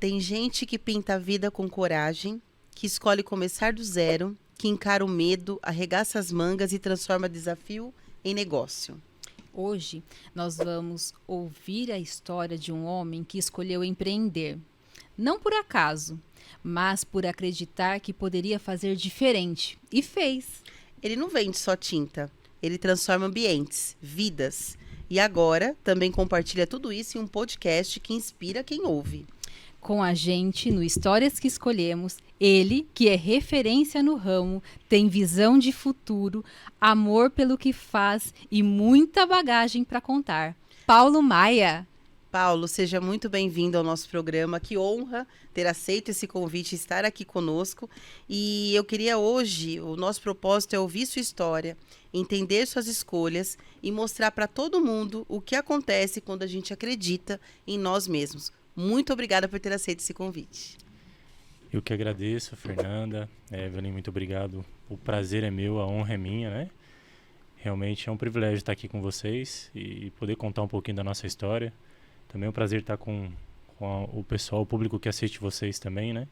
Tem gente que pinta a vida com coragem, que escolhe começar do zero, que encara o medo, arregaça as mangas e transforma desafio em negócio. Hoje, nós vamos ouvir a história de um homem que escolheu empreender. Não por acaso, mas por acreditar que poderia fazer diferente. E fez. Ele não vende só tinta, ele transforma ambientes, vidas. E agora também compartilha tudo isso em um podcast que inspira quem ouve. Com a gente no Histórias que Escolhemos, ele, que é referência no ramo, tem visão de futuro, amor pelo que faz e muita bagagem para contar. Paulo Maia. Paulo, seja muito bem-vindo ao nosso programa. Que honra ter aceito esse convite e estar aqui conosco. E eu queria hoje, o nosso propósito é ouvir sua história, entender suas escolhas e mostrar para todo mundo o que acontece quando a gente acredita em nós mesmos. Muito obrigada por ter aceito esse convite. Eu que agradeço, Fernanda. Evelyn, muito obrigado. O prazer é meu, a honra é minha, né? Realmente é um privilégio estar aqui com vocês e poder contar um pouquinho da nossa história. Também é um prazer estar com o pessoal, o público que assiste vocês também, né?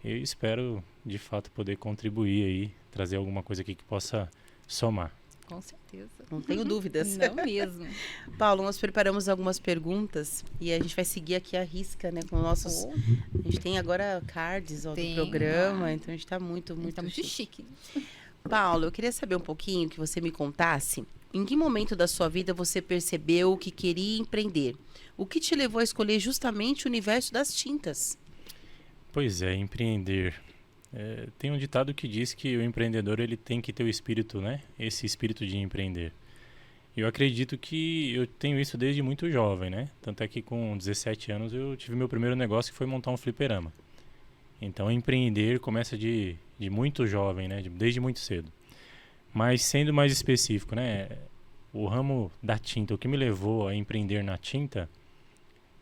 Eu espero, de fato, poder contribuir aí, trazer alguma coisa aqui que possa somar. Com certeza. Não tenho dúvidas. Não mesmo. Paulo, nós preparamos algumas perguntas e a gente vai seguir aqui a risca, né? Com nossos. A gente tem agora cards do programa, então a gente está muito chique. Paulo, eu queria saber um pouquinho, que você me contasse, em que momento da sua vida você percebeu que queria empreender? O que te levou a escolher justamente o universo das tintas? Pois é, empreender. Tem um ditado que diz que o empreendedor ele tem que ter o espírito, né? Esse espírito de empreender. Eu acredito que eu tenho isso desde muito jovem, né? Tanto é que com 17 anos eu tive meu primeiro negócio, que foi montar um fliperama. Então empreender começa de muito jovem, né? Desde muito cedo. Mas sendo mais específico, né? O ramo da tinta, o que me levou a empreender na tinta,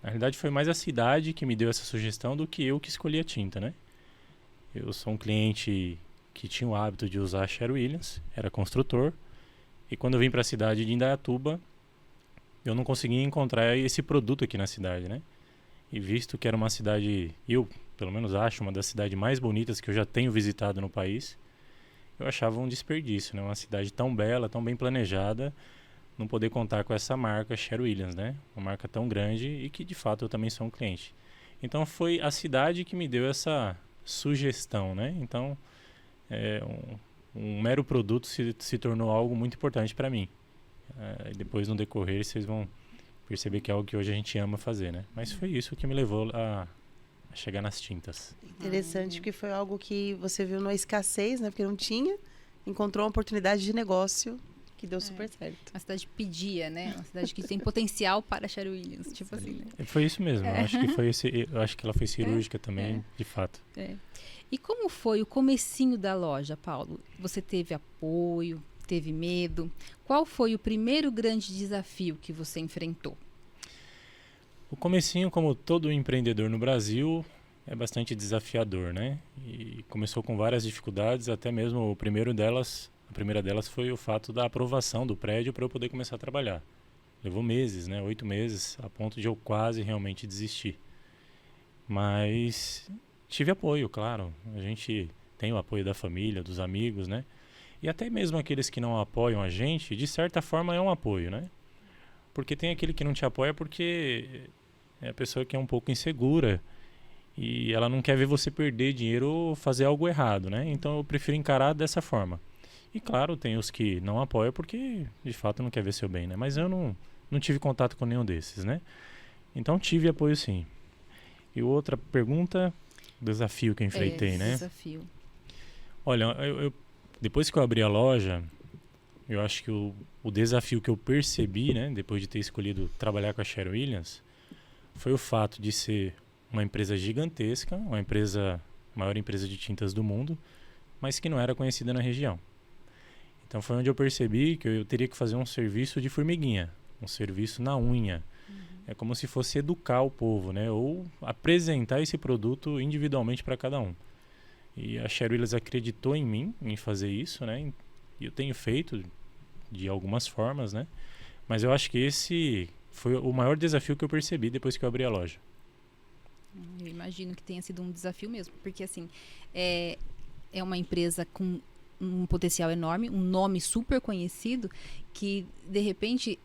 na realidade foi mais a cidade que me deu essa sugestão do que eu que escolhi a tinta, né? Eu sou um cliente que tinha o hábito de usar a Sherwin-Williams, era construtor, e quando eu vim para a cidade de Indaiatuba, eu não conseguia encontrar esse produto aqui na cidade, né? E visto que era uma cidade, eu pelo menos acho, uma das cidades mais bonitas que eu já tenho visitado no país, eu achava um desperdício, né? Uma cidade tão bela, tão bem planejada, não poder contar com essa marca Sherwin-Williams, né? Uma marca tão grande e que de fato eu também sou um cliente. Então foi a cidade que me deu essa sugestão, né? Então um mero produto se tornou algo muito importante para mim. E depois no decorrer vocês vão perceber que é algo que hoje a gente ama fazer, né? Mas foi isso que me levou a chegar nas tintas. Interessante, porque foi algo que você viu na escassez, né? Porque não tinha, encontrou uma oportunidade de negócio que deu super certo. Uma cidade pedia, né? Uma cidade que tem potencial para Sherwin-Williams, tipo assim, né? Foi isso mesmo. Eu acho que ela foi cirúrgica também, de fato. E como foi o comecinho da loja, Paulo? Você teve apoio, teve medo? Qual foi o primeiro grande desafio que você enfrentou? O comecinho, como todo empreendedor no Brasil, é bastante desafiador, né? E começou com várias dificuldades, até mesmo a primeira delas foi o fato da aprovação do prédio para eu poder começar a trabalhar. Levou meses, né? 8 meses, a ponto de eu quase realmente desistir. Mas tive apoio, claro. A gente tem o apoio da família, dos amigos, né? E até mesmo aqueles que não apoiam a gente, de certa forma é um apoio, né? Porque tem aquele que não te apoia porque é a pessoa que é um pouco insegura e ela não quer ver você perder dinheiro ou fazer algo errado, né? Então eu prefiro encarar dessa forma. E claro, tem os que não apoiam porque de fato não quer ver seu bem, né? Mas eu não tive contato com nenhum desses, né? Então tive apoio sim. E outra pergunta, desafio que eu enfrentei, né? Desafio. Olha, depois que eu abri a loja, eu acho que o desafio que eu percebi, né, depois de ter escolhido trabalhar com a Sherwin-Williams, foi o fato de ser uma empresa gigantesca, maior empresa de tintas do mundo, mas que não era conhecida na região. Então foi onde eu percebi que eu teria que fazer um serviço de formiguinha, um serviço na unha. É como se fosse educar o povo, né, ou apresentar esse produto individualmente para cada um. E a Sherwin-Williams acreditou em mim, em fazer isso, né, e eu tenho feito de algumas formas, né, mas eu acho que esse foi o maior desafio que eu percebi depois que eu abri a loja. Eu imagino que tenha sido um desafio mesmo, porque assim, é uma empresa com um potencial enorme, um nome super conhecido, que de repente,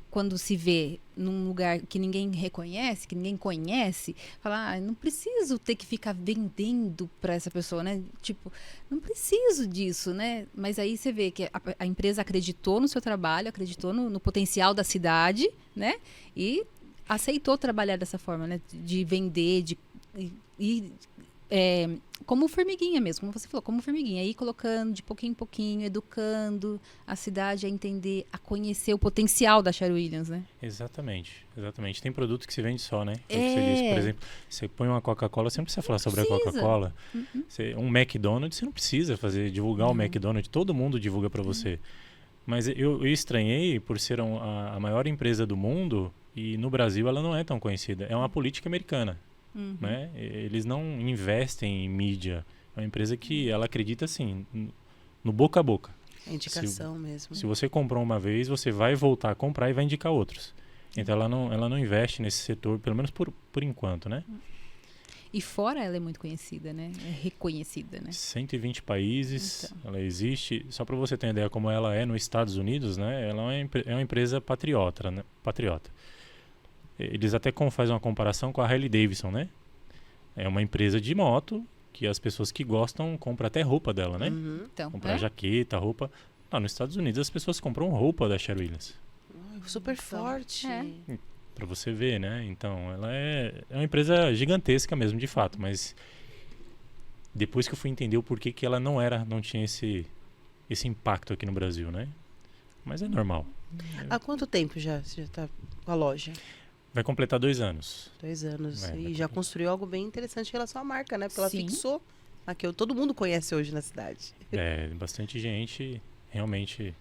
quando se vê num lugar que ninguém reconhece, que ninguém conhece, fala, não preciso ter que ficar vendendo para essa pessoa, né? Tipo, não preciso disso, né? Mas aí você vê que a empresa acreditou no seu trabalho, acreditou no potencial da cidade, né? E aceitou trabalhar dessa forma, né? De vender, como formiguinha mesmo, como você falou, como formiguinha. Aí colocando de pouquinho em pouquinho, educando a cidade a entender, a conhecer o potencial da Sherwin Williams, né? Exatamente. Tem produto que se vende só, né? Foi o que você disse. Por exemplo, você põe uma Coca-Cola, você não precisa falar sobre a Coca-Cola. Um McDonald's, você não precisa divulgar o McDonald's, todo mundo divulga para você. Mas eu estranhei por ser a maior empresa do mundo e no Brasil ela não é tão conhecida. É uma política americana. Né? Eles não investem em mídia. É uma empresa que ela acredita assim, no boca a boca. É indicação mesmo. Se você comprou uma vez, você vai voltar a comprar e vai indicar outros. Então ela não investe nesse setor, pelo menos por enquanto, né? E fora ela é muito conhecida, né? É reconhecida, né? 120 países, ela existe. Só para você ter uma ideia como ela é nos Estados Unidos, né? Ela é uma empresa patriota, né? Eles até fazem uma comparação com a Harley Davidson, né? É uma empresa de moto que as pessoas que gostam compram até roupa dela, né? Então, comprar jaqueta, roupa. Lá nos Estados Unidos as pessoas compram roupa da Sherwin Williams. Super forte. Para você ver, né? Então, ela é uma empresa gigantesca mesmo, de fato. Mas depois que eu fui entender o porquê que ela não tinha esse impacto aqui no Brasil, né? Mas é normal. Há quanto tempo você já está com a loja? Vai completar 2 anos. 2 anos. E já construiu algo bem interessante em relação à marca, né? Porque ela fixou a que todo mundo conhece hoje na cidade. Bastante gente, realmente.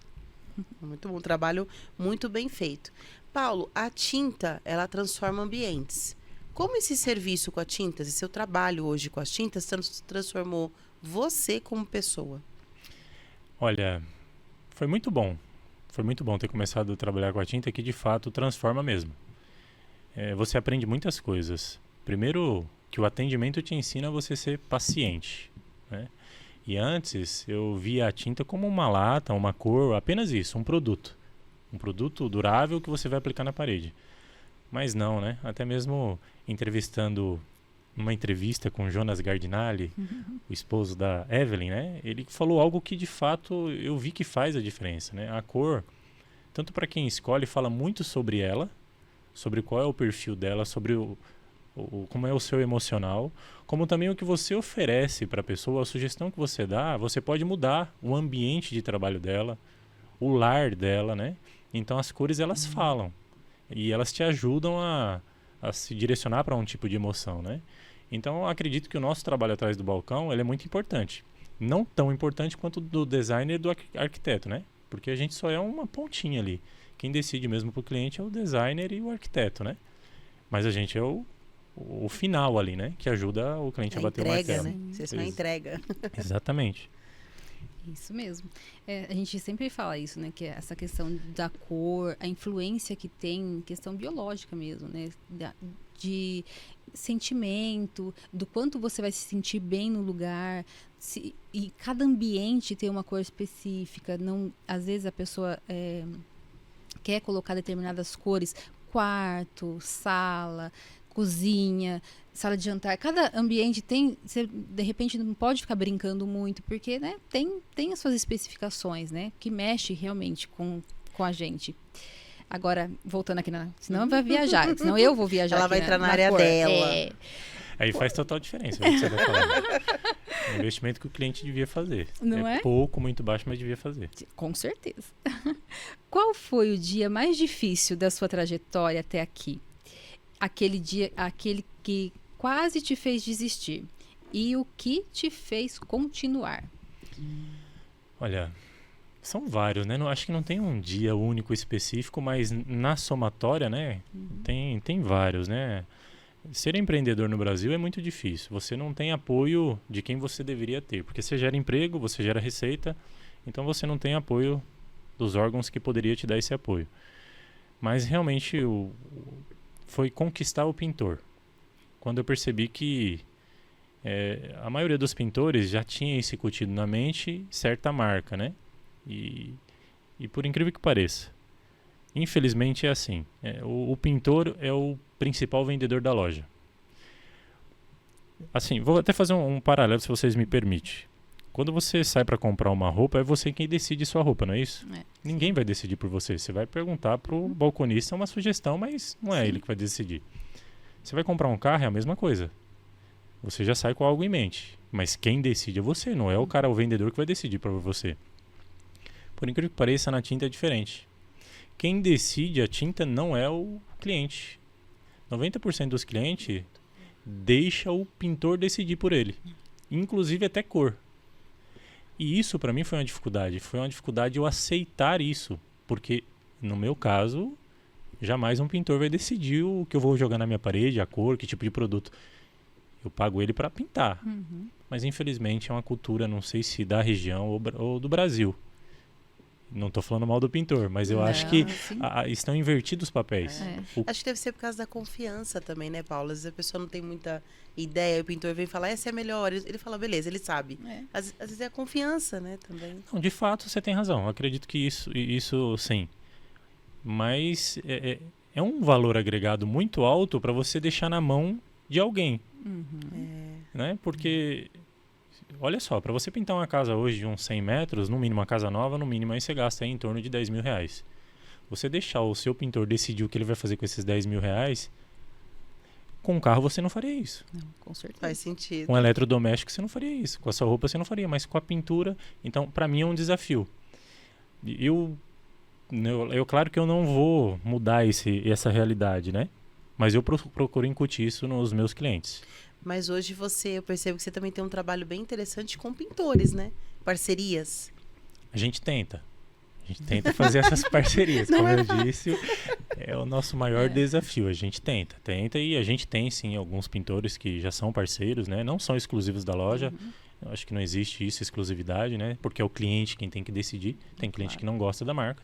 Muito bom, trabalho muito bem feito. Paulo, a tinta, ela transforma ambientes. Como esse serviço com a tintas e seu trabalho hoje com as tintas transformou você como pessoa? Olha, foi muito bom. Foi muito bom ter começado a trabalhar com a tinta, que de fato transforma mesmo. Você aprende muitas coisas. Primeiro, que o atendimento te ensina a você ser paciente, né? E antes, eu via a tinta como uma lata, uma cor, apenas isso, um produto. Um produto durável que você vai aplicar na parede. Mas não, né? Até mesmo entrevistando, numa entrevista com Jonas Gardinali, o esposo da Evelyn, né? Ele falou algo que de fato eu vi que faz a diferença, né? A cor, tanto para quem escolhe, fala muito sobre ela, sobre qual é o perfil dela, sobre como é o seu emocional, como também o que você oferece para a pessoa, a sugestão que você dá, você pode mudar o ambiente de trabalho dela, o lar dela, né? Então as cores elas falam e elas te ajudam a se direcionar para um tipo de emoção, né? Então eu acredito que o nosso trabalho atrás do balcão ele é muito importante. Não tão importante quanto do designer e do arquiteto, né? Porque a gente só é uma pontinha ali. Quem decide mesmo para o cliente é o designer e o arquiteto, né? Mas a gente é o final ali, né? Que ajuda o cliente a bater o martelo. Né? Você só entrega. Exatamente. Isso mesmo. A gente sempre fala isso, né? Que é essa questão da cor, a influência que tem, questão biológica mesmo, né? De sentimento, do quanto você vai se sentir bem no lugar. E cada ambiente tem uma cor específica. Não, às vezes a pessoa quer colocar determinadas cores, quarto, sala, cozinha, sala de jantar. Cada ambiente tem, você de repente não pode ficar brincando muito, porque, né, tem as suas especificações, né, que mexe realmente com a gente. Agora, voltando aqui senão vai viajar, senão eu vou viajar. Ela aqui vai entrar na área cor. dela. Aí faz total diferença, é o que você vai falar. É um investimento que o cliente devia fazer. Não é? Pouco, muito baixo, mas devia fazer. Com certeza. Qual foi o dia mais difícil da sua trajetória até aqui? Aquele que quase te fez desistir. E o que te fez continuar? Olha, são vários, né? Acho que não tem um dia único específico, mas na somatória, né? Tem vários, né? Ser empreendedor no Brasil é muito difícil. Você não tem apoio de quem você deveria ter. Porque você gera emprego, você gera receita, então você não tem apoio dos órgãos que poderia te dar esse apoio. Mas realmente foi conquistar o pintor. quando eu percebi que a maioria dos pintores já tinha incutido na mente certa marca, né? E por incrível que pareça, infelizmente é assim. O pintor é o principal vendedor da loja. Assim, vou até fazer um paralelo, se vocês me permitem. Quando você sai para comprar uma roupa, é você quem decide sua roupa, não é isso? Ninguém vai decidir por você. Você vai perguntar pro balconista uma sugestão, mas não é ele que vai decidir. Você vai comprar um carro, é a mesma coisa. Você já sai com algo em mente. Mas quem decide é você, não é o vendedor que vai decidir para você. Por incrível que pareça, na tinta é diferente. Quem decide a tinta não é o cliente. 90% dos clientes deixa o pintor decidir por ele. Inclusive até cor. E isso para mim foi uma dificuldade. Foi uma dificuldade eu aceitar isso. Porque, no meu caso, jamais um pintor vai decidir o que eu vou jogar na minha parede, a cor, que tipo de produto. Eu pago ele para pintar. Mas, infelizmente, é uma cultura, não sei se da região ou do Brasil. Não estou falando mal do pintor, mas eu acho que estão invertidos os papéis. Acho que deve ser por causa da confiança também, né, Paula? Às vezes a pessoa não tem muita ideia, o pintor vem falar, essa é a melhor. Ele fala, beleza, ele sabe. Às vezes é a confiança, né, também. Não, de fato, você tem razão. Eu acredito que isso sim. Mas é um valor agregado muito alto para você deixar na mão de alguém. Né? Porque... Olha só, para você pintar uma casa hoje de uns 100 metros, no mínimo uma casa nova, no mínimo aí você gasta aí em torno de 10 mil reais. Você deixar o seu pintor decidir o que ele vai fazer com esses 10 mil reais, com um carro você não faria isso. Não, com certeza. Faz sentido. Com um eletrodoméstico você não faria isso. Com a sua roupa você não faria, mas com a pintura... Então, para mim é um desafio. Eu claro que eu não vou mudar essa realidade, né? Mas eu procuro incutir isso nos meus clientes. Mas hoje eu percebo que você também tem um trabalho bem interessante com pintores, né? Parcerias. A gente tenta fazer essas parcerias. Como eu disse, é o nosso maior desafio. A gente tenta e a gente tem sim alguns pintores que já são parceiros, né? Não são exclusivos da loja. Eu acho que não existe isso, exclusividade, né? Porque é o cliente quem tem que decidir. Tem cliente que não gosta da marca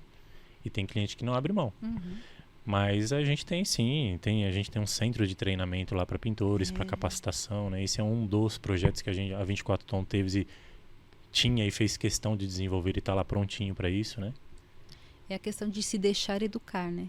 e tem cliente que não abre mão. Mas a gente tem sim, a gente tem um centro de treinamento lá para pintores, para capacitação, né? Esse é um dos projetos que a 24 Tom teve tinha e fez questão de desenvolver e está lá prontinho para isso, né? É a questão de se deixar educar, né?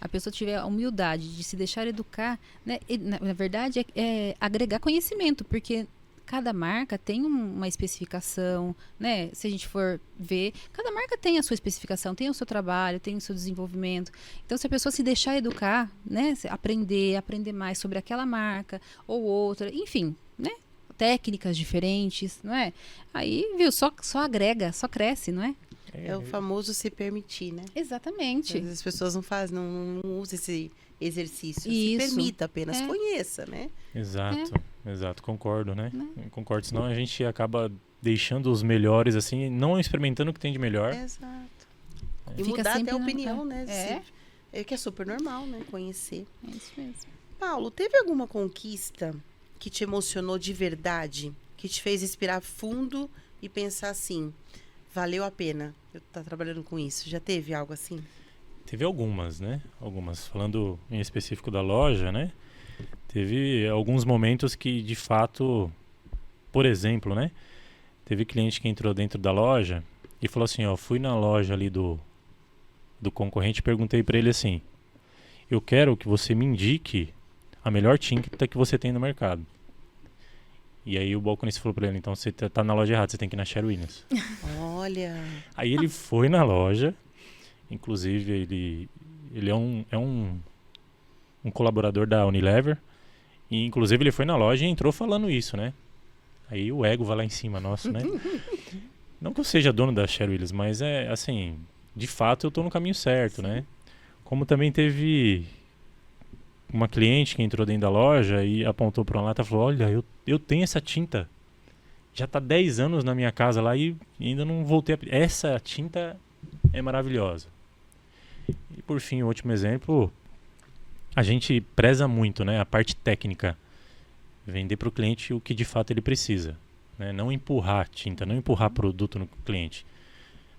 A pessoa tiver a humildade de se deixar educar, né? E, na verdade, é agregar conhecimento, porque cada marca tem uma especificação, né? Se a gente for ver, cada marca tem a sua especificação, tem o seu trabalho, tem o seu desenvolvimento. Então, se a pessoa se deixar educar, né? Aprender mais sobre aquela marca ou outra, enfim, né? Técnicas diferentes, não é? Aí, viu, só agrega, só cresce, não é? É o famoso se permitir, né? Exatamente. Às vezes as pessoas não fazem, não usam esse exercício. Isso. Se permita apenas, conheça, né? Exato, concordo, né? Concordo, senão a gente acaba deixando os melhores, assim, não experimentando o que tem de melhor. Exato. E Fica mudar sempre até a opinião, né? É Que é super normal, né? Conhecer. É isso mesmo. Paulo, teve alguma conquista que te emocionou de verdade? Que te fez respirar fundo e pensar assim, valeu a pena eu estar trabalhando com isso? Já teve algo assim? Teve algumas, né? Falando em específico da loja, né? Teve alguns momentos que, de fato, por exemplo, né? Teve cliente que entrou dentro da loja e falou assim, ó, fui na loja ali do concorrente e perguntei para ele assim, eu quero que você me indique a melhor tinta que você tem no mercado. E aí o balconista falou para ele, então você tá na loja errada, você tem que ir na Sherwin Williams. Olha! Aí ele foi na loja, inclusive ele é um colaborador da Unilever, e inclusive ele foi na loja e entrou falando isso, né? Aí o ego vai lá em cima nosso, né? Não que eu seja dono da Sherwin Williams, mas é assim, de fato eu tô no caminho certo, né? Como também teve uma cliente que entrou dentro da loja e apontou para uma lata e falou, olha, eu tenho essa tinta, já tá 10 anos na minha casa lá e ainda não voltei essa tinta é maravilhosa. E por fim, o último exemplo, a gente preza muito, né, a parte técnica, vender para o cliente o que de fato ele precisa, né? Não empurrar tinta, não empurrar produto no cliente.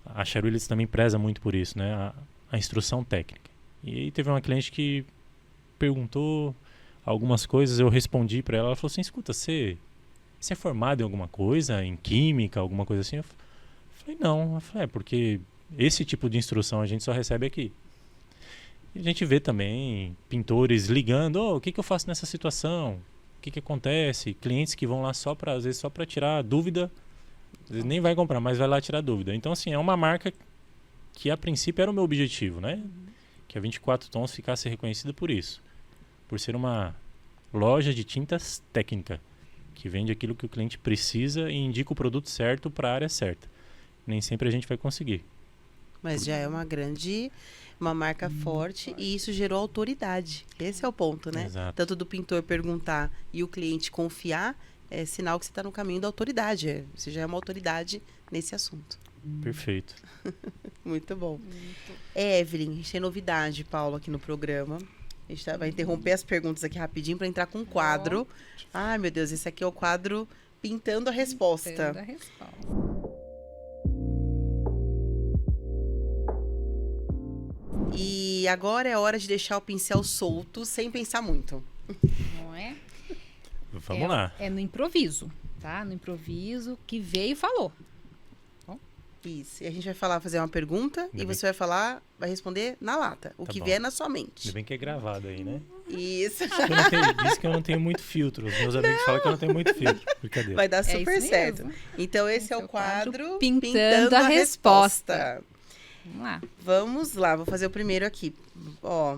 A Sherwin Williams também preza muito por isso, né, a instrução técnica. E aí teve uma cliente que perguntou, algumas coisas, eu respondi para ela, ela falou assim, escuta, você é formado em alguma coisa, em química, alguma coisa assim? Eu falei, não. Eu falei, porque esse tipo de instrução a gente só recebe aqui. E a gente vê também pintores ligando, o que eu faço nessa situação? O que acontece? Clientes que vão lá às vezes só para tirar dúvida, às vezes nem vai comprar, mas vai lá tirar dúvida. Então, assim, é uma marca que a princípio era o meu objetivo, né? Que a 24 Tons ficasse reconhecida por isso. Por ser uma loja de tintas técnica, que vende aquilo que o cliente precisa e indica o produto certo para a área certa. Nem sempre a gente vai conseguir. Mas já é uma marca forte e isso gerou autoridade. Esse é o ponto, né? Exato. Tanto do pintor perguntar e o cliente confiar, é sinal que você está no caminho da autoridade. Você já é uma autoridade nesse assunto. Perfeito. Muito bom. Evelyn, a gente tem novidade, Paulo, aqui no programa. A gente vai interromper as perguntas aqui rapidinho para entrar com um quadro. Ai, meu Deus, esse aqui é o quadro Pintando a Resposta. Pintando a resposta. E agora é hora de deixar o pincel solto, sem pensar muito. Não é? Vamos lá. É no improviso, tá? No improviso que veio e falou. Isso. E a gente vai fazer uma pergunta e você vai responder na lata. O que vier na sua mente. Ainda bem que é gravado aí, né? Isso. Diz que eu não tenho muito filtro. Os meus amigos falam que eu não tenho muito filtro. Brincadeira. Vai dar super isso certo. mesmo. Então, esse é o quadro Pintando a Resposta. Vamos lá. Vamos lá, vou fazer o primeiro aqui. Ó,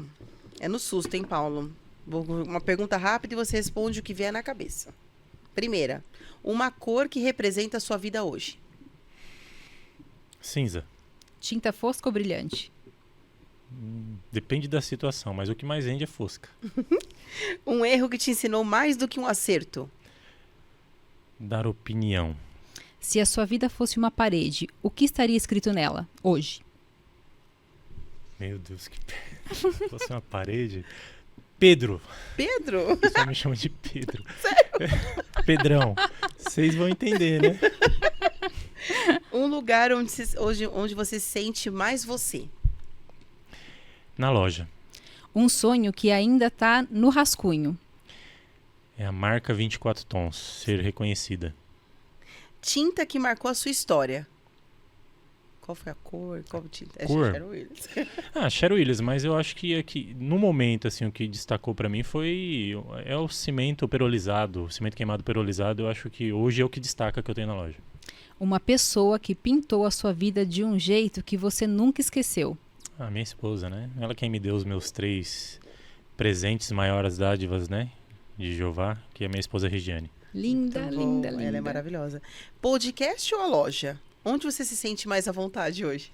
é no susto, hein, Paulo? Uma pergunta rápida e você responde o que vier na cabeça. Primeira, uma cor que representa a sua vida hoje. Cinza. Tinta fosca ou brilhante? Depende da situação, mas o que mais vende é fosca. Um erro que te ensinou mais do que um acerto. Dar opinião. Se a sua vida fosse uma parede, o que estaria escrito nela hoje? Meu Deus, que fosse uma parede. Pedro. Pedro? O pessoal me chama de Pedro. Sério? Pedrão. Vocês vão entender, né? Um lugar onde você sente mais você. Na loja. Um sonho que ainda está no rascunho. É a marca 24 Tons, ser reconhecida. Tinta que marcou a sua história. Qual foi a cor? Qual tinta? Cor? Cheryl Williams. Cheryl Williams, mas eu acho que aqui, no momento, assim, o que destacou pra mim é o cimento perolizado, o cimento queimado perolizado. Eu acho que hoje é o que destaca que eu tenho na loja. Uma pessoa que pintou a sua vida de um jeito que você nunca esqueceu. Minha esposa, né? Ela quem me deu os meus 3 presentes maiores dádivas, né? De Jeová, que é minha esposa Regiane. Linda, Muito bom. linda, linda. Ela é maravilhosa. Podcast ou a loja? Onde você se sente mais à vontade hoje?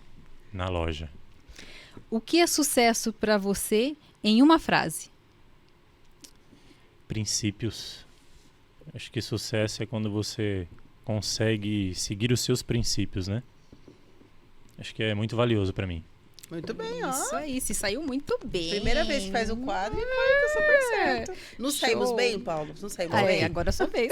Na loja. O que é sucesso para você em uma frase? Princípios. Acho que sucesso é quando você consegue seguir os seus princípios, né? Acho que é muito valioso pra mim. Muito bem, ó. Isso aí, se saiu muito bem. Primeira vez que faz o quadro e tá super certo. Nos saímos bem, Paulo? Nos saímos bem? Agora é sua vez.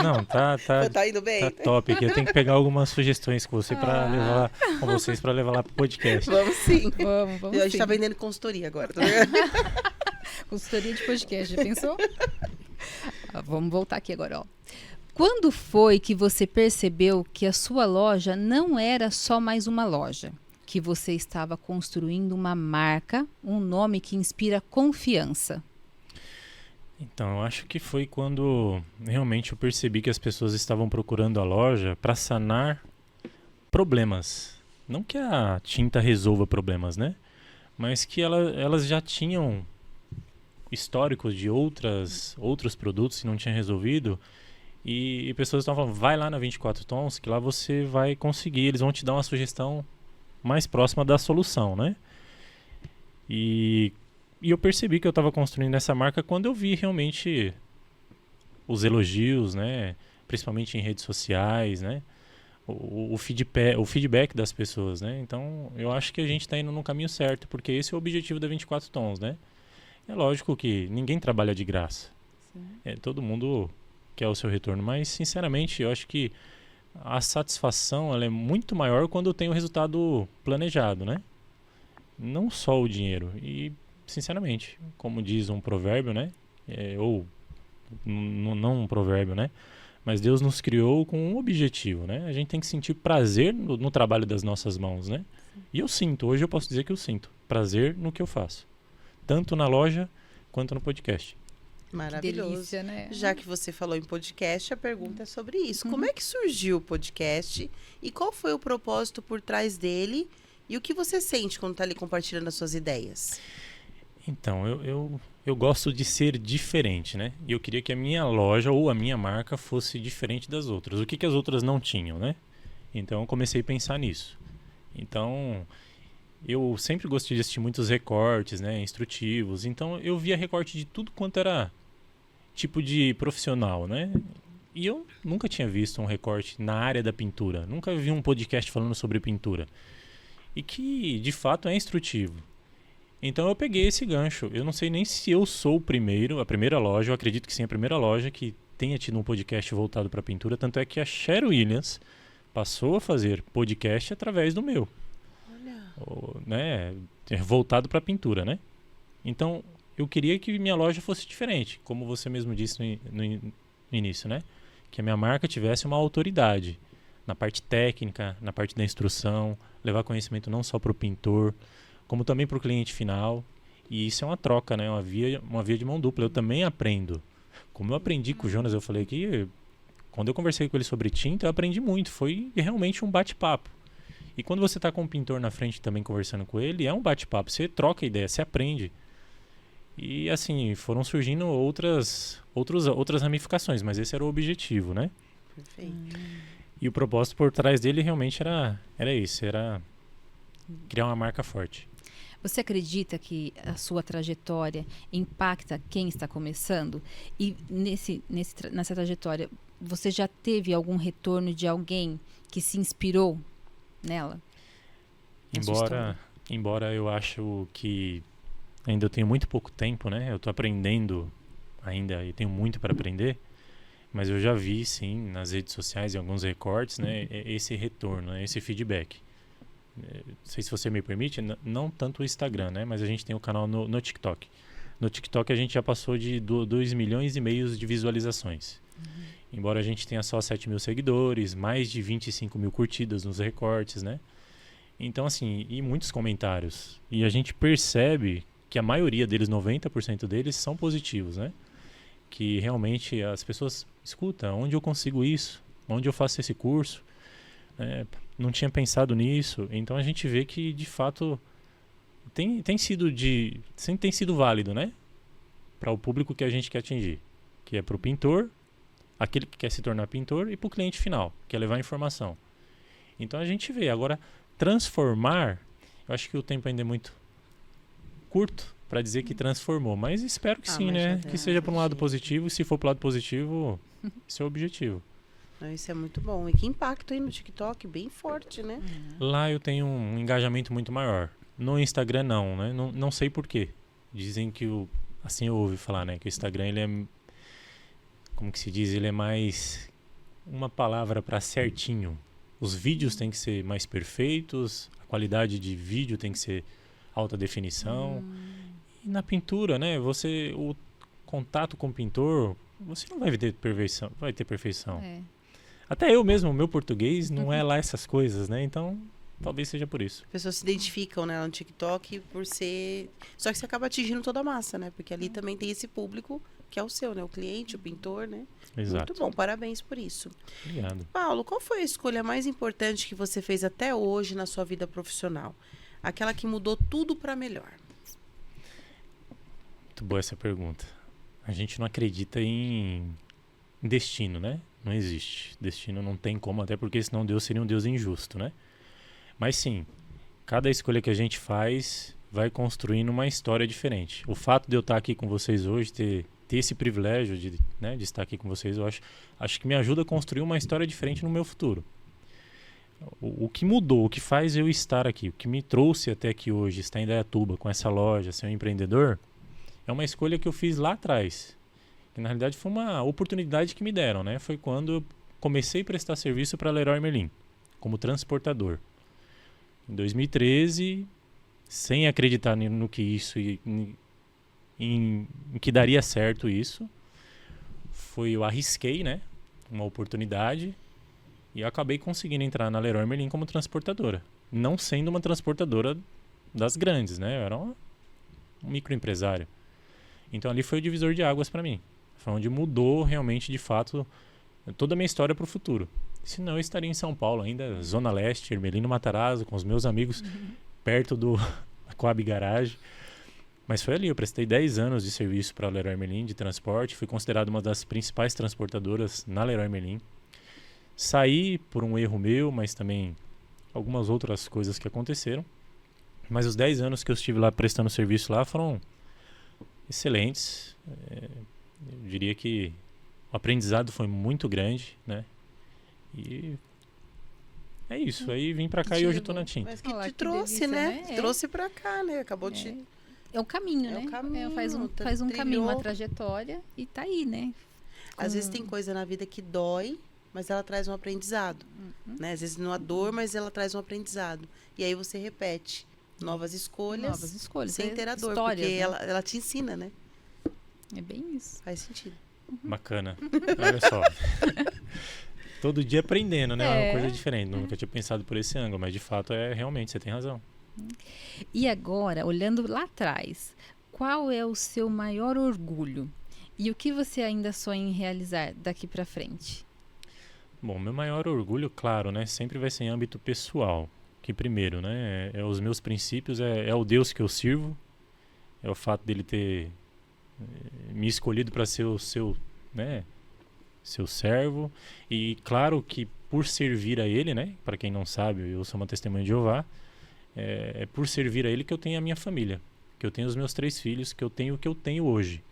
Não, Tá indo bem? tá top aqui. Eu tenho que pegar algumas sugestões com você para levar com vocês para levar lá pro podcast. Vamos sim. Vamos A gente sim. tá vendendo consultoria agora, tá vendo? Consultoria de podcast, já pensou? Vamos voltar aqui agora, ó. Quando foi que você percebeu que a sua loja não era só mais uma loja? Que você estava construindo uma marca, um nome que inspira confiança? Então, eu acho que foi quando realmente eu percebi que as pessoas estavam procurando a loja para sanar problemas. Não que a tinta resolva problemas, né? Mas que elas já tinham históricos de outros produtos que não tinham resolvido. E pessoas estavam falando, vai lá na 24 Tons, que lá você vai conseguir. Eles vão te dar uma sugestão mais próxima da solução, né? E eu percebi que eu estava construindo essa marca quando eu vi realmente os elogios, né? Principalmente em redes sociais, né? O feedback das pessoas, né? Então, eu acho que a gente está indo no caminho certo, porque esse é o objetivo da 24 Tons, né? É lógico que ninguém trabalha de graça. Todo mundo quer o seu retorno, mas, sinceramente, eu acho que a satisfação ela é muito maior quando tem o resultado planejado, né? Não só o dinheiro. E, sinceramente, como diz um provérbio, né? ou não um provérbio, né? Mas Deus nos criou com um objetivo, né? A gente tem que sentir prazer no trabalho das nossas mãos, né? E eu sinto, hoje eu posso dizer que eu sinto prazer no que eu faço. Tanto na loja quanto no podcast. Maravilhoso. Que delícia, né? Já que você falou em podcast, a pergunta é sobre isso. Como é que surgiu o podcast e qual foi o propósito por trás dele e o que você sente quando está ali compartilhando as suas ideias? Então, eu gosto de ser diferente, né? E eu queria que a minha loja ou a minha marca fosse diferente das outras. O que as outras não tinham, né? Então, eu comecei a pensar nisso. Então, eu sempre gostei de assistir muitos recortes, né? Instrutivos. Então, eu via recorte de tudo quanto era tipo de profissional, né? E eu nunca tinha visto um recorte na área da pintura. Nunca vi um podcast falando sobre pintura. E que, de fato, é instrutivo. Então eu peguei esse gancho. Eu não sei nem se eu sou a primeira loja, eu acredito que sim, a primeira loja que tenha tido um podcast voltado para pintura. Tanto é que a Cher Williams passou a fazer podcast através do meu. Olha. Né? Voltado para pintura, né? Então eu queria que minha loja fosse diferente, como você mesmo disse no início, né? Que a minha marca tivesse uma autoridade na parte técnica, na parte da instrução, levar conhecimento não só para o pintor, como também para o cliente final. E isso é uma troca, né? Uma via de mão dupla. Eu também aprendo. Como eu aprendi com o Jonas, eu falei que quando eu conversei com ele sobre tinta, eu aprendi muito. Foi realmente um bate-papo. E quando você está com um pintor na frente também conversando com ele, é um bate-papo. Você troca ideia, você aprende. E assim, foram surgindo outras ramificações, mas esse era o objetivo, né? Perfeito. E o propósito por trás dele realmente era isso, era criar uma marca forte. Você acredita que a sua trajetória impacta quem está começando? E nessa trajetória, você já teve algum retorno de alguém que se inspirou nela? Embora eu acho que ainda eu tenho muito pouco tempo, né? Eu estou aprendendo ainda e tenho muito para aprender, mas eu já vi, sim, nas redes sociais, em alguns recortes, né? Esse retorno, né? Esse feedback. Não sei se você me permite, não tanto o Instagram, né? Mas a gente tem o canal no TikTok. No TikTok a gente já passou de 2,5 milhões de visualizações. Embora a gente tenha só 7 mil seguidores, mais de 25 mil curtidas nos recortes, né? Então, assim, e muitos comentários. E a gente percebe que a maioria deles, 90% deles, são positivos, né? Que realmente as pessoas escutam, onde eu consigo isso? Onde eu faço esse curso? Não tinha pensado nisso. Então a gente vê que, de fato, tem sido válido, né? Para o público que a gente quer atingir. Que é para o pintor, aquele que quer se tornar pintor, e para o cliente final, que é levar informação. Então a gente vê. Agora, transformar, eu acho que o tempo ainda é muito curto para dizer que transformou, mas espero que sim, né? Que seja para um lado positivo, e se for para o lado positivo, esse é o objetivo. Isso é muito bom. E que impacto aí no TikTok, bem forte, né? Lá eu tenho um engajamento muito maior. No Instagram não, né? Não sei por quê. Dizem que assim eu ouvi falar, né? Que o Instagram, ele é, como que se diz? Ele é mais uma palavra para certinho. Os vídeos têm que ser mais perfeitos, a qualidade de vídeo tem que ser alta definição. E na pintura, né? O contato com o pintor, você não vai ter perfeição. Até eu mesmo, o meu português não é lá essas coisas, né? Então, talvez seja por isso. As pessoas se identificam, né, no TikTok por ser... Só que você acaba atingindo toda a massa, né? Porque ali também tem esse público que é o seu, né? O cliente, o pintor, né? Exato. Muito bom, parabéns por isso. Obrigado. Paulo, qual foi a escolha mais importante que você fez até hoje na sua vida profissional? Aquela que mudou tudo para melhor. Muito boa essa pergunta. A gente não acredita em destino, né? Não existe. Destino não tem como, até porque senão Deus seria um Deus injusto, né? Mas sim, cada escolha que a gente faz vai construindo uma história diferente. O fato de eu estar aqui com vocês hoje, ter esse privilégio de estar aqui com vocês, eu acho que me ajuda a construir uma história diferente no meu futuro. O que mudou, o que faz eu estar aqui, o que me trouxe até aqui hoje, estar em Indaiatuba com essa loja, ser um empreendedor, é uma escolha que eu fiz lá atrás. Que na realidade foi uma oportunidade que me deram, né? Foi quando eu comecei a prestar serviço para Leroy Merlin, como transportador. Em 2013, sem acreditar no que isso em que daria certo isso. Eu arrisquei, né, uma oportunidade e acabei conseguindo entrar na Leroy Merlin como transportadora. Não sendo uma transportadora das grandes, né? Eu era um microempresário. Então ali foi o divisor de águas para mim. Foi onde mudou realmente, de fato, toda a minha história para o futuro. Senão eu estaria em São Paulo ainda, Zona Leste, Ermelino Matarazzo, com os meus amigos, perto do Coab Garage. Mas foi ali, eu prestei 10 anos de serviço para a Leroy Merlin de transporte, fui considerado uma das principais transportadoras na Leroy Merlin. Saí por um erro meu, mas também algumas outras coisas que aconteceram. Mas os 10 anos que eu estive lá prestando serviço lá foram excelentes. Eu diria que o aprendizado foi muito grande, né? E é isso. Aí vim pra cá e hoje eu tô na TIM. Mas que Olha lá, te que trouxe, delícia, né? né? Trouxe pra cá, né? Acabou de... É o caminho, É né? o caminho, Faz um trilhou. caminho, uma trajetória e tá aí, né? Às vezes tem coisa na vida que dói, mas ela traz um aprendizado. Né? Às vezes não há dor, mas ela traz um aprendizado. E aí você repete novas escolhas, sem ter a dor, histórias, porque né? ela te ensina, né? É bem isso. Faz sentido. Bacana. Olha só. Todo dia aprendendo, né? É uma coisa diferente. Nunca tinha pensado por esse ângulo, mas de fato realmente, você tem razão. E agora, olhando lá atrás, qual é o seu maior orgulho? E o que você ainda sonha em realizar daqui para frente? Bom, meu maior orgulho, claro, né? Sempre vai ser em âmbito pessoal. Que primeiro, né? É os meus princípios, é o Deus que eu sirvo. É o fato dele ter me escolhido para ser o seu, né? Seu servo. E claro que por servir a ele, né? Para quem não sabe, eu sou uma testemunha de Jeová. É por servir a ele que eu tenho a minha família, que eu tenho os meus 3 filhos, que eu tenho o que eu tenho hoje.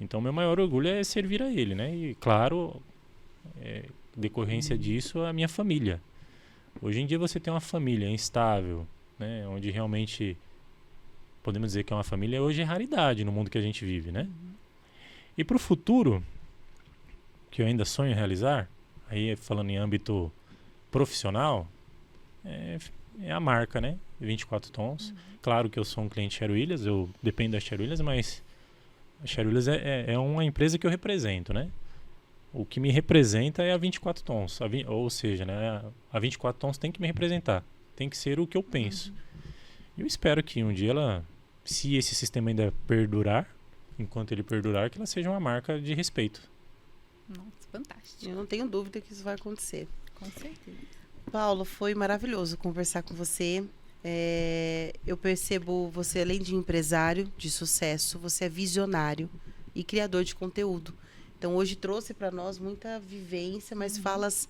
Então, meu maior orgulho é servir a ele, né? E, claro, decorrência disso, a minha família. Hoje em dia, você tem uma família instável, né? Onde realmente podemos dizer que é uma família, hoje é raridade no mundo que a gente vive, né? E para o futuro, que eu ainda sonho realizar, aí falando em âmbito profissional, é a marca, né? 24 tons. Claro que eu sou um cliente Sher Williams, eu dependo da Sher Williams, mas a Sher Williams é uma empresa que eu represento, né? O que me representa é a 24 tons, ou seja, né? A 24 tons tem que me representar, tem que ser o que eu penso. Eu espero que um dia se esse sistema ainda perdurar, enquanto ele perdurar, que ela seja uma marca de respeito. Nossa, fantástico. Eu não tenho dúvida que isso vai acontecer. Com certeza. Paulo, foi maravilhoso conversar com você. Eu percebo você, além de empresário de sucesso, você é visionário e criador de conteúdo. Então, hoje trouxe para nós muita vivência, mas falas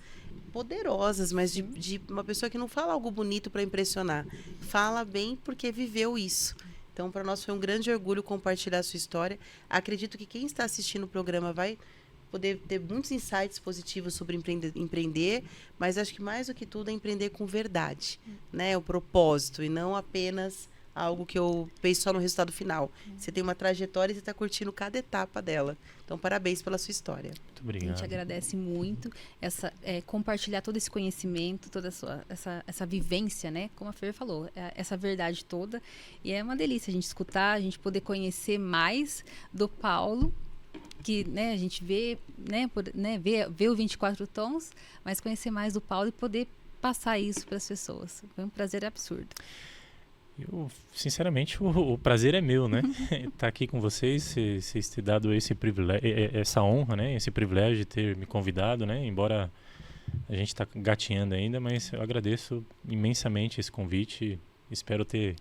poderosas, mas de uma pessoa que não fala algo bonito para impressionar. Fala bem porque viveu isso. Então, para nós foi um grande orgulho compartilhar a sua história. Acredito que quem está assistindo o programa vai poder ter muitos insights positivos sobre empreender, mas acho que mais do que tudo é empreender com verdade, né? O propósito, e não apenas algo que eu penso só no resultado final. Você tem uma trajetória e você está curtindo cada etapa dela. Então, parabéns pela sua história. Muito obrigado. A gente agradece muito compartilhar todo esse conhecimento, toda essa vivência, né? Como a Fer falou, essa verdade toda. E é uma delícia a gente escutar, a gente poder conhecer mais do Paulo, que, né, a gente vê o 24 tons, mas conhecer mais do Paulo e poder passar isso para as pessoas. Foi um prazer absurdo. Sinceramente, o prazer é meu, né? Estar aqui com vocês, vocês ter dado esse privilégio, essa honra, né? Esse privilégio de ter me convidado, né? Embora a gente está gatinhando ainda, mas eu agradeço imensamente esse convite. Espero ter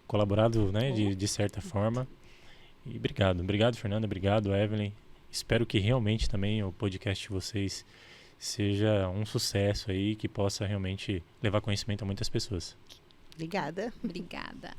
colaborado, né? De certa forma. E obrigado, Fernanda, obrigado, Evelyn. Espero que realmente também o podcast de vocês seja um sucesso aí, que possa realmente levar conhecimento a muitas pessoas. Obrigada. Obrigada.